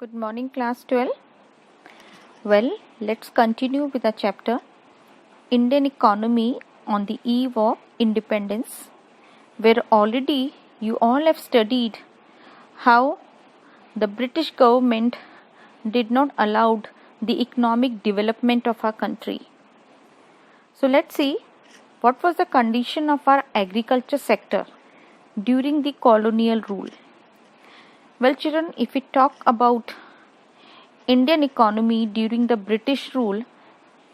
Good morning, class 12. Well, let's continue with the chapter Indian Economy on the Eve of Independence, where already you all have studied how the British government did not allow the economic development of our country. So let's see what was the condition of our agriculture sector during the colonial rule. Well, children, if we talk about Indian economy during the British rule,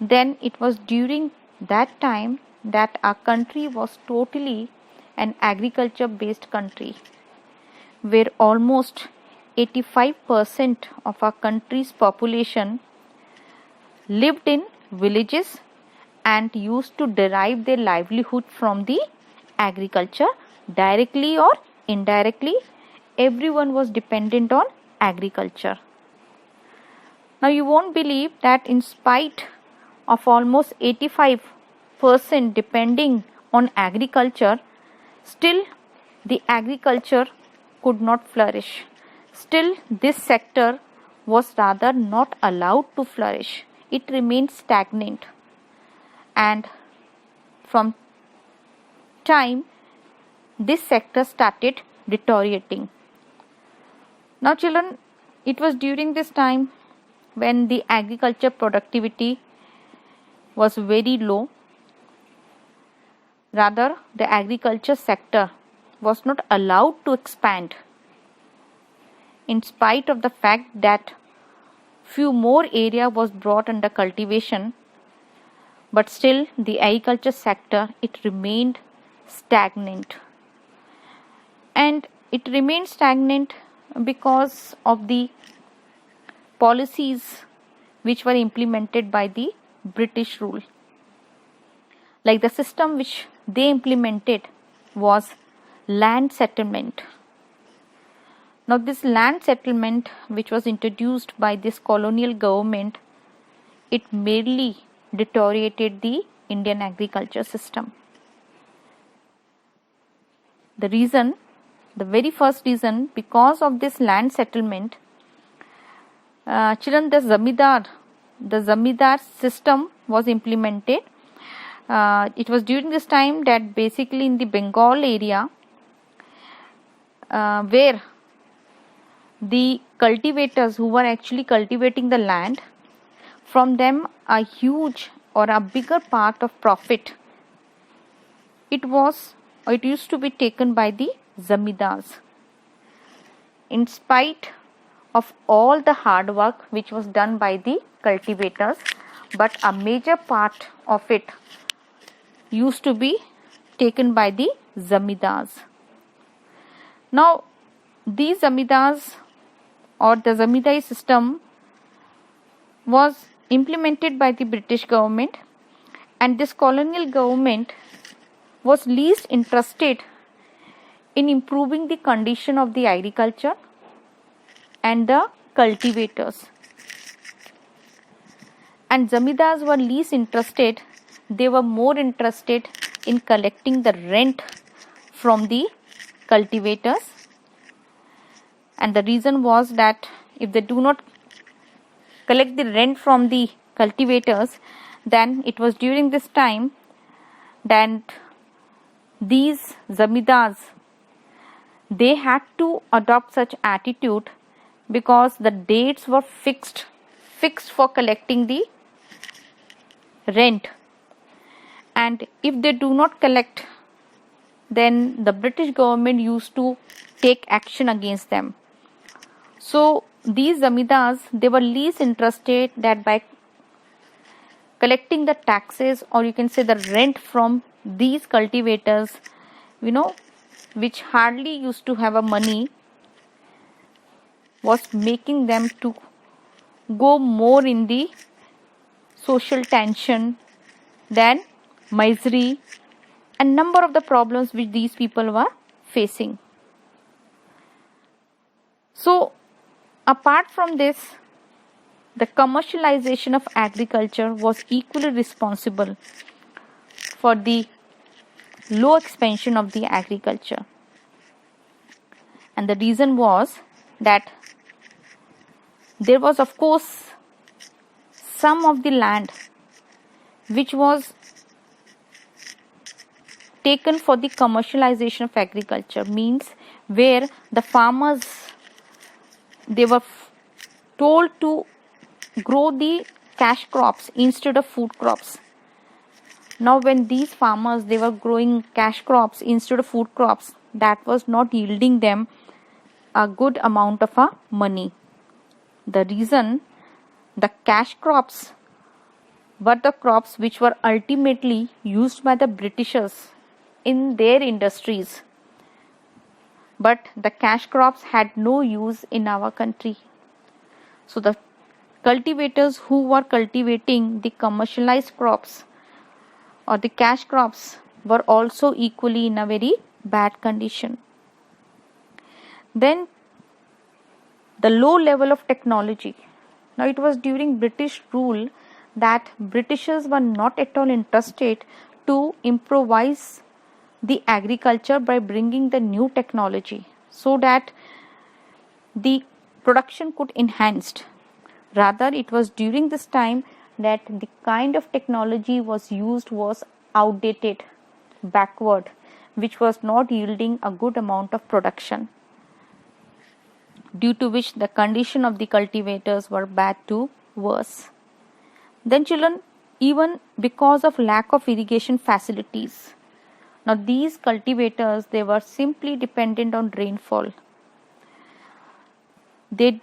then it was during that time that our country was totally an agriculture based country, where almost 85% of our country's population lived in villages and used to derive their livelihood from the agriculture. Directly or indirectly, everyone was dependent on agriculture. Now you won't believe that in spite of almost 85% depending on agriculture, still the agriculture could not flourish. Still this sector was rather not allowed to flourish. It remained stagnant, and from time this sector started deteriorating. Now children, it was during this time when the agriculture productivity was very low. Rather, the agriculture sector was not allowed to expand, in spite of the fact that few more area was brought under cultivation, but still the agriculture sector, it remained stagnant. And it remained stagnant because of the policies which were implemented by the British rule. Like the system which they implemented was land settlement. Now this land settlement which was introduced by this colonial government, it merely deteriorated the Indian agriculture system. The very first reason, because of this land settlement, children, the zamindar system was implemented. It was during this time that basically in the Bengal area, where the cultivators who were actually cultivating the land, from them a huge or a bigger part of profit, it used to be taken by the zamindars. In spite of all the hard work which was done by the cultivators, but a major part of it used to be taken by the zamindars. Now these zamindars or the zamindari system was implemented by the British government, and this colonial government was least interested in improving the condition of the agriculture and the cultivators. And zamindars were least interested, they were more interested in collecting the rent from the cultivators. And the reason was that if they do not collect the rent from the cultivators, then it was during this time that these zamindars, they had to adopt such attitude, because the dates were fixed for collecting the rent, and if they do not collect, then the British government used to take action against them. So these zamindars, they were least interested that by collecting the taxes, or you can say the rent from these cultivators, which hardly used to have a money, was making them to go more in the social tension, then misery, and number of the problems which these people were facing. So apart from this, the commercialization of agriculture was equally responsible for the low expansion of the agriculture. And the reason was that there was of course some of the land which was taken for the commercialization of agriculture, means where the farmers, they were told to grow the cash crops instead of food crops. Now when these farmers, they were growing cash crops instead of food crops, that was not yielding them a good amount of money. The reason, the cash crops were the crops which were ultimately used by the Britishers in their industries, but the cash crops had no use in our country. So the cultivators who were cultivating the commercialized crops or the cash crops were also equally in a very bad condition. Then the low level of technology. Now it was during British rule that Britishers were not at all interested to improvise the agriculture by bringing the new technology so that the production could enhanced. Rather, it was during this time that the kind of technology was used was outdated, backward, which was not yielding a good amount of production, due to which the condition of the cultivators were bad to worse. Then children, even because of lack of irrigation facilities, now these cultivators, they were simply dependent on rainfall. They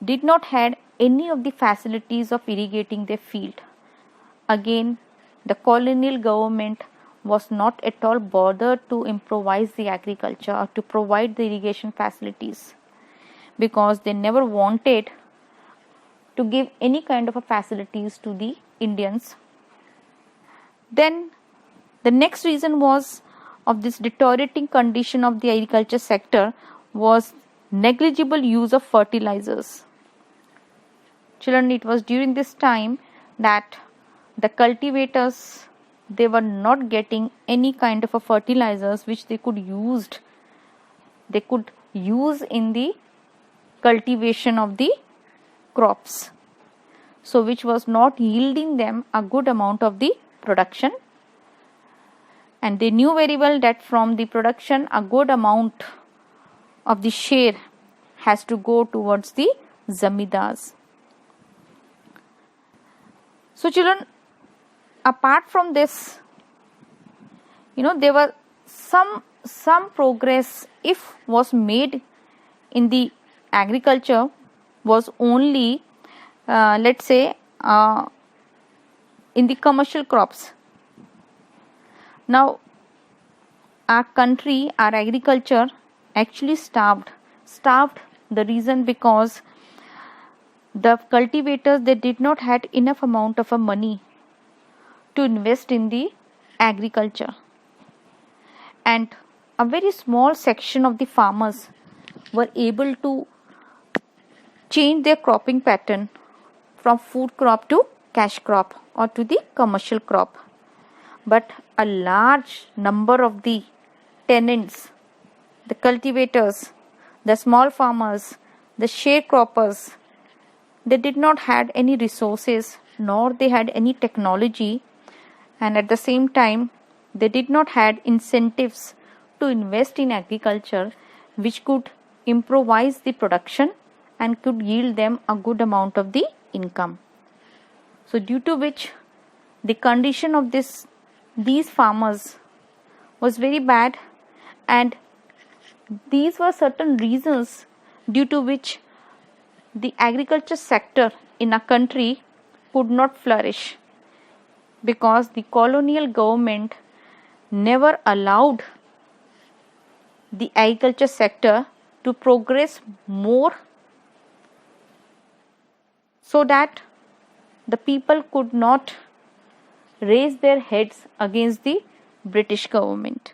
did not had any of the facilities of irrigating their field. Again, the colonial government was not at all bothered to improvise the agriculture or to provide the irrigation facilities, because they never wanted to give any kind of a facilities to the Indians. Then the next reason was of this deteriorating condition of the agriculture sector was negligible use of fertilizers. Children, it was during this time that the cultivators, they were not getting any kind of a fertilizers which they could use in the cultivation of the crops, so which was not yielding them a good amount of the production. And they knew very well that from the production a good amount of the share has to go towards the zamindars. So children, apart from this, there were some progress if was made in the agriculture was only let's say in the commercial crops. Now our country, our agriculture actually starved. The reason because the cultivators, they did not had enough amount of money to invest in the agriculture, and a very small section of the farmers were able to change their cropping pattern from food crop to cash crop or to the commercial crop. But a large number of the tenants, the cultivators, the small farmers, the sharecroppers, they did not had any resources, nor they had any technology, and at the same time they did not had incentives to invest in agriculture which could improvise the production and could yield them a good amount of the income. So due to which the condition of these farmers was very bad, and these were certain reasons due to which the agriculture sector in a country could not flourish, because the colonial government never allowed the agriculture sector to progress more, so that the people could not raise their heads against the British government.